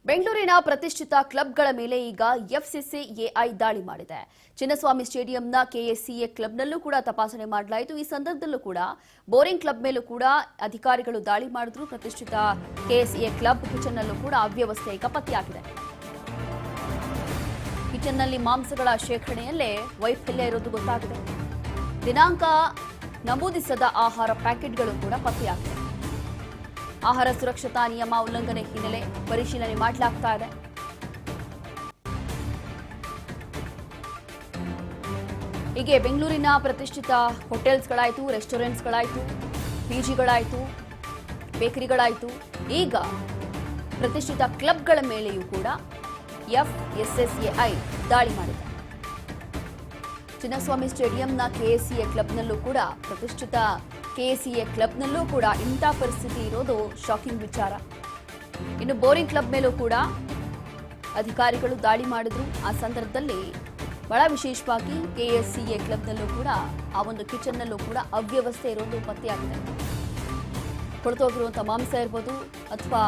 ಬೆಂಗಳೂರಿನ ಪ್ರತಿಷ್ಠಿತ ಕ್ಲಬ್ಗಳ ಮೇಲೆ ಈಗ ಎಫ್ಸಿಸಿಎಐ ದಾಳಿ ಮಾಡಿದೆ. ಚಿನ್ನಸ್ವಾಮಿ ಸ್ಟೇಡಿಯಂನ ಕೆಎಸ್ಸಿಎ ಕ್ಲಬ್ನಲ್ಲೂ ಕೂಡ ತಪಾಸಣೆ ಮಾಡಲಾಯಿತು. ಈ ಸಂದರ್ಭದಲ್ಲೂ ಕೂಡ ಬೋರಿಂಗ್ ಕ್ಲಬ್ ಮೇಲೂ ಕೂಡ ಅಧಿಕಾರಿಗಳು ದಾಳಿ ಮಾಡಿದ್ರು. ಪ್ರತಿಷ್ಠಿತ ಕೆಎಸ್ಸಿಎ ಕ್ಲಬ್ ಕಿಚನ್ನಲ್ಲೂ ಕೂಡ ಅವ್ಯವಸ್ಥೆ ಈಗ ಪತ್ತೆಯಾಗಿದೆ. ಕಿಚನ್ನಲ್ಲಿ ಮಾಂಸಗಳ ಶೇಖರಣೆಯಲ್ಲೇ ವೈಫಲ್ಯ ಇರೋದು ಗೊತ್ತಾಗಿದೆ. ದಿನಾಂಕ ನಮೂದಿಸದ ಆಹಾರ ಪ್ಯಾಕೆಟ್ಗಳು ಕೂಡ ಪತ್ತೆಯಾಗಿದೆ. ಆಹಾರ ಸುರಕ್ಷತಾ ನಿಯಮ ಉಲ್ಲಂಘನೆ ಹಿನ್ನೆಲೆ ಪರಿಶೀಲನೆ ಮಾಡಲಾಗ್ತಾ ಇದೆ. ಹೀಗೆ ಬೆಂಗಳೂರಿನ ಪ್ರತಿಷ್ಠಿತ ಹೋಟೆಲ್ಸ್ಗಳಾಯಿತು, ರೆಸ್ಟೋರೆಂಟ್ಸ್ಗಳಾಯಿತು, ಪಿಜಿಗಳಾಯಿತು, ಬೇಕರಿಗಳಾಯಿತು, ಈಗ ಪ್ರತಿಷ್ಠಿತ ಕ್ಲಬ್ಗಳ ಮೇಲೆಯೂ ಕೂಡ ಎಫ್ಎಸ್ಎಸ್ಎಐ ದಾಳಿ ಮಾಡಿದೆ. ಚಿನ್ನಸ್ವಾಮಿ ಸ್ಟೇಡಿಯಂನ ಕೆಎಸ್ಸಿಎ ಕ್ಲಬ್ನಲ್ಲೂ ಕೂಡ ಪ್ರತಿಷ್ಠಿತ ಕೆಎಸ್ಸಿಎ ಕ್ಲಬ್ನಲ್ಲೂ ಕೂಡ ಇಂಥ ಪರಿಸ್ಥಿತಿ ಇರೋದು ಶಾಕಿಂಗ್ ವಿಚಾರ. ಇನ್ನು ಬೋರಿಂಗ್ ಕ್ಲಬ್ ಮೇಲೂ ಕೂಡ ಅಧಿಕಾರಿಗಳು ದಾಳಿ ಮಾಡಿದ್ರು. ಆ ಸಂದರ್ಭದಲ್ಲಿ ಬಹಳ ವಿಶೇಷವಾಗಿ ಕೆಎಸ್ಸಿಎ ಕ್ಲಬ್ನಲ್ಲೂ ಕೂಡ ಆ ಒಂದು ಕಿಚನ್ನಲ್ಲೂ ಕೂಡ ಅವ್ಯವಸ್ಥೆ ಇರೋದು ಪತ್ತೆಯಾಗಿದೆ. ಕೊಳೆತೋಗಿರುವಂತಹ ಮಾಂಸ ಇರ್ಬೋದು ಅಥವಾ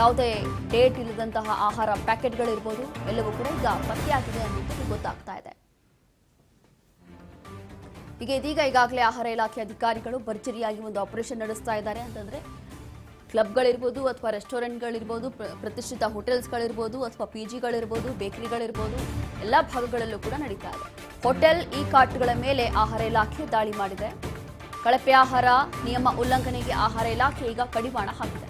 ಯಾವುದೇ ಡೇಟ್ ಇಲ್ಲದಂತಹ ಆಹಾರ ಪ್ಯಾಕೆಟ್ಗಳಿರ್ಬೋದು, ಎಲ್ಲವೂ ಕೂಡ ಈಗ ಪತ್ತೆಯಾಗಿದೆ ಅನ್ನೋದು ಗೊತ್ತಾಗ್ತಾ ಇದೆ. ಇದೀಗ ಈಗಾಗಲೇ ಆಹಾರ ಇಲಾಖೆ ಅಧಿಕಾರಿಗಳು ಭರ್ಜರಿಯಾಗಿ ಒಂದು ಆಪರೇಷನ್ ನಡೆಸ್ತಾ ಇದ್ದಾರೆ. ಅಂತಂದ್ರೆ ಕ್ಲಬ್ಗಳಿರ್ಬೋದು ಅಥವಾ ರೆಸ್ಟೋರೆಂಟ್ಗಳಿರ್ಬೋದು, ಪ್ರತಿಷ್ಠಿತ ಹೋಟೆಲ್ಸ್ಗಳಿರ್ಬೋದು ಅಥವಾ ಪಿಜಿಗಳಿರ್ಬೋದು, ಬೇಕರಿಗಳಿರ್ಬೋದು, ಎಲ್ಲ ಭಾಗಗಳಲ್ಲೂ ಕೂಡ ನಡೀತಾ ಇದೆ. ಹೋಟೆಲ್ ಈ ಕಾರ್ಟ್ಗಳ ಮೇಲೆ ಆಹಾರ ಇಲಾಖೆ ದಾಳಿ ಮಾಡಿದೆ. ಕಳಪೆ ಆಹಾರ ನಿಯಮ ಉಲ್ಲಂಘನೆಗೆ ಆಹಾರ ಇಲಾಖೆ ಈಗ ಕಡಿವಾಣ ಹಾಕಿದೆ.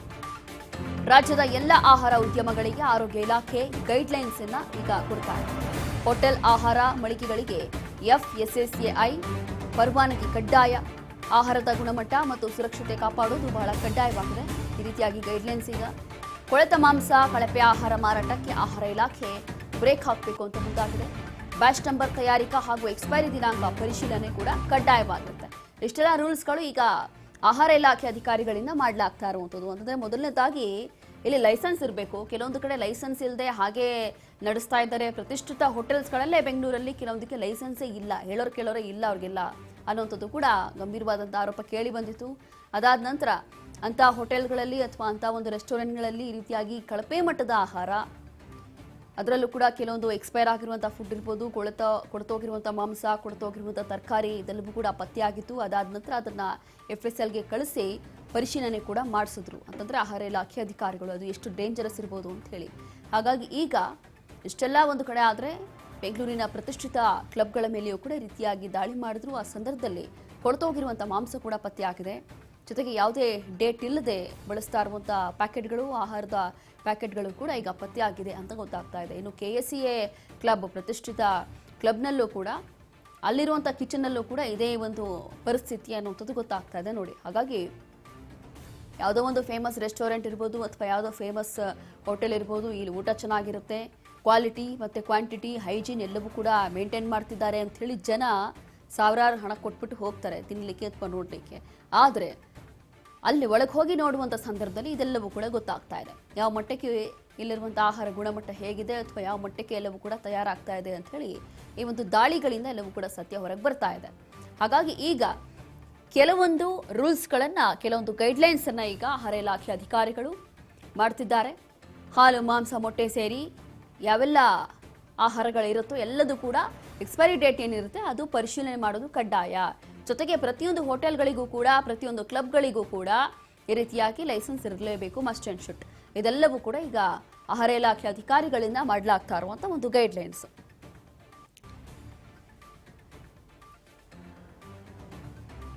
ರಾಜ್ಯದ ಎಲ್ಲ ಆಹಾರ ಉದ್ಯಮಗಳಿಗೆ ಆರೋಗ್ಯ ಇಲಾಖೆ ಗೈಡ್ಲೈನ್ಸ್ ಅನ್ನ ಈಗ ಕೊಡ್ತಾ ಇದೆ. ಹೋಟೆಲ್ ಆಹಾರ ಮಳಿಗೆಗಳಿಗೆ ಎಫ್ಎಸ್ಎಸ್ಎಐ ಪರವಾನಗಿ ಕಡ್ಡಾಯ. ಆಹಾರದ ಗುಣಮಟ್ಟ ಮತ್ತು ಸುರಕ್ಷತೆ ಕಾಪಾಡುವುದು ಬಹಳ ಕಡ್ಡಾಯವಾಗಿದೆ. ಈ ರೀತಿಯಾಗಿ ಗೈಡ್ಲೈನ್ಸ್ ಈಗ ಕೊಳೆತ ಮಾಂಸ, ಕಳಪೆ ಆಹಾರ ಮಾರಾಟಕ್ಕೆ ಆಹಾರ ಇಲಾಖೆ ಬ್ರೇಕ್ ಹಾಕಬೇಕು ಅಂತ ಮುಂದಾಗಿದೆ. ಬ್ಯಾಚ್ ನಂಬರ್ ತಯಾರಿಕಾ ಹಾಗೂ ಎಕ್ಸ್ಪೈರಿ ದಿನಾಂಕ ಪರಿಶೀಲನೆ ಕೂಡ ಕಡ್ಡಾಯವಾಗಿರುತ್ತೆ. ಇಷ್ಟೆಲ್ಲ ರೂಲ್ಸ್ಗಳು ಈಗ ಆಹಾರ ಇಲಾಖೆ ಅಧಿಕಾರಿಗಳಿಂದ ಮಾಡಲಾಗ್ತಾ ಇರುವಂಥದ್ದು. ಅಂತಂದ್ರೆ ಮೊದಲನೇದಾಗಿ ಇಲ್ಲಿ ಲೈಸೆನ್ಸ್ ಇರಬೇಕು. ಕೆಲವೊಂದು ಕಡೆ ಲೈಸೆನ್ಸ್ ಇಲ್ಲದೆ ಹಾಗೆ ನಡೆಸ್ತಾ ಇದ್ದಾರೆ. ಪ್ರತಿಷ್ಠಿತ ಹೋಟೆಲ್ಸ್ಗಳಲ್ಲೇ ಬೆಂಗಳೂರಲ್ಲಿ ಕೆಲವೊಂದಕ್ಕೆ ಲೈಸೆನ್ಸೇ ಇಲ್ಲ, ಹೇಳೋರು ಕೇಳೋರೇ ಇಲ್ಲ ಅವ್ರಿಗೆಲ್ಲ ಅನ್ನೋಂಥದ್ದು ಕೂಡ ಗಂಭೀರವಾದಂಥ ಆರೋಪ ಕೇಳಿ ಬಂದಿತ್ತು. ಅದಾದ ನಂತರ ಅಂಥ ಹೋಟೆಲ್ಗಳಲ್ಲಿ ಅಥವಾ ಅಂಥ ಒಂದು ರೆಸ್ಟೋರೆಂಟ್ಗಳಲ್ಲಿ ಈ ರೀತಿಯಾಗಿ ಕಳಪೆ ಮಟ್ಟದ ಆಹಾರ, ಅದರಲ್ಲೂ ಕೂಡ ಕೆಲವೊಂದು ಎಕ್ಸ್ಪೈರ್ ಆಗಿರುವಂಥ ಫುಡ್ ಇರ್ಬೋದು, ಕೊಳೆತೋಗಿರುವಂಥ ಮಾಂಸ, ಕೊಳೆತೋಗಿರುವಂಥ ತರಕಾರಿ ಇದೆಲ್ಲವೂ ಕೂಡ ಪತ್ತೆಯಾಗಿತ್ತು. ಅದಾದ ನಂತರ ಅದನ್ನು FSLಗೆ ಕಳಿಸಿ ಪರಿಶೀಲನೆ ಕೂಡ ಮಾಡಿಸಿದ್ರು. ಅಂತಂದರೆ ಆಹಾರ ಇಲಾಖೆ ಅಧಿಕಾರಿಗಳು ಅದು ಎಷ್ಟು ಡೇಂಜರಸ್ ಇರ್ಬೋದು ಅಂತ ಹೇಳಿ. ಹಾಗಾಗಿ ಈಗ ಇಷ್ಟೆಲ್ಲ ಒಂದು ಕಡೆ ಆದರೆ ಬೆಂಗಳೂರಿನ ಪ್ರತಿಷ್ಠಿತ ಕ್ಲಬ್ಗಳ ಮೇಲೆಯೂ ಕೂಡ ರೀತಿಯಾಗಿ ದಾಳಿ ಮಾಡಿದ್ರು. ಆ ಸಂದರ್ಭದಲ್ಲಿ ಕೊಳೆತೋಗಿರುವಂಥ ಮಾಂಸ ಕೂಡ ಪತ್ತೆಯಾಗಿದೆ. ಜೊತೆಗೆ ಯಾವುದೇ ಡೇಟ್ ಇಲ್ಲದೆ ಬಳಸ್ತಾ ಇರುವಂಥ ಪ್ಯಾಕೆಟ್ಗಳು, ಆಹಾರದ ಪ್ಯಾಕೆಟ್ಗಳು ಕೂಡ ಈಗ ಪತ್ತೆಯಾಗಿದೆ ಅಂತ ಗೊತ್ತಾಗ್ತಾ ಇದೆ. ಇನ್ನು ಕೆಎಸ್ಸಿಎ ಕ್ಲಬ್ ಪ್ರತಿಷ್ಠಿತ ಕ್ಲಬ್ನಲ್ಲೂ ಕೂಡ ಅಲ್ಲಿರುವಂಥ ಕಿಚನ್ನಲ್ಲೂ ಕೂಡ ಇದೇ ಒಂದು ಪರಿಸ್ಥಿತಿ ಅನ್ನುವಂಥದ್ದು ಗೊತ್ತಾಗ್ತಾ ಇದೆ ನೋಡಿ. ಹಾಗಾಗಿ ಯಾವುದೋ ಒಂದು ಫೇಮಸ್ ರೆಸ್ಟೋರೆಂಟ್ ಇರ್ಬೋದು ಅಥವಾ ಯಾವುದೋ ಫೇಮಸ್ ಹೋಟೆಲ್ ಇರ್ಬೋದು, ಇಲ್ಲಿ ಊಟ ಚೆನ್ನಾಗಿರುತ್ತೆ, ಕ್ವಾಲಿಟಿ ಮತ್ತು ಕ್ವಾಂಟಿಟಿ, ಹೈಜೀನ್ ಎಲ್ಲವೂ ಕೂಡ ಮೇಂಟೈನ್ ಮಾಡ್ತಿದ್ದಾರೆ ಅಂಥೇಳಿ ಜನ ಸಾವಿರಾರು ಹಣ ಕೊಟ್ಬಿಟ್ಟು ಹೋಗ್ತಾರೆ ತಿನ್ನಲಿಕ್ಕೆ ಅಥವಾ ನೋಡಲಿಕ್ಕೆ. ಆದರೆ ಅಲ್ಲಿ ಒಳಗೆ ಹೋಗಿ ನೋಡುವಂಥ ಸಂದರ್ಭದಲ್ಲಿ ಇದೆಲ್ಲವೂ ಕೂಡ ಗೊತ್ತಾಗ್ತಾ ಇದೆ. ಯಾವ ಮಟ್ಟಕ್ಕೆ ಇಲ್ಲಿರುವಂಥ ಆಹಾರ ಗುಣಮಟ್ಟ ಹೇಗಿದೆ ಅಥವಾ ಯಾವ ಮಟ್ಟಕ್ಕೆ ಎಲ್ಲವೂ ಕೂಡ ತಯಾರಾಗ್ತಾ ಇದೆ ಅಂಥೇಳಿ ಈ ಒಂದು ದಾಳಿಗಳಿಂದ ಎಲ್ಲವೂ ಕೂಡ ಸತ್ಯ ಹೊರಗೆ ಬರ್ತಾ ಇದೆ. ಹಾಗಾಗಿ ಈಗ ಕೆಲವೊಂದು ರೂಲ್ಸ್ಗಳನ್ನು, ಕೆಲವೊಂದು ಗೈಡ್ಲೈನ್ಸನ್ನು ಈಗ ಆಹಾರ ಇಲಾಖೆ ಅಧಿಕಾರಿಗಳು ಮಾಡ್ತಿದ್ದಾರೆ. ಹಾಲು, ಮಾಂಸ, ಮೊಟ್ಟೆ ಸೇರಿ ಯಾವೆಲ್ಲ ಆಹಾರಗಳಿರುತ್ತೋ ಎಲ್ಲದೂ ಕೂಡ ಎಕ್ಸ್ಪೈರಿ ಡೇಟ್ ಏನಿರುತ್ತೆ ಅದು ಪರಿಶೀಲನೆ ಮಾಡೋದು ಕಡ್ಡಾಯ. ಜೊತೆಗೆ ಪ್ರತಿಯೊಂದು ಹೋಟೆಲ್ಗಳಿಗೂ ಕೂಡ, ಪ್ರತಿಯೊಂದು ಕ್ಲಬ್ಗಳಿಗೂ ಕೂಡ ಈ ರೀತಿಯಾಗಿ ಲೈಸೆನ್ಸ್ ಇರಲೇಬೇಕು, ಮಸ್ಟ್ ಆ್ಯಂಡ್ ಶುಡ್. ಇದೆಲ್ಲವೂ ಕೂಡ ಈಗ ಆಹಾರ ಇಲಾಖೆ ಅಧಿಕಾರಿಗಳಿಂದ ಮಾಡಲಾಗ್ತಾ ಇರುವಂಥ ಒಂದು ಗೈಡ್ಲೈನ್ಸ್.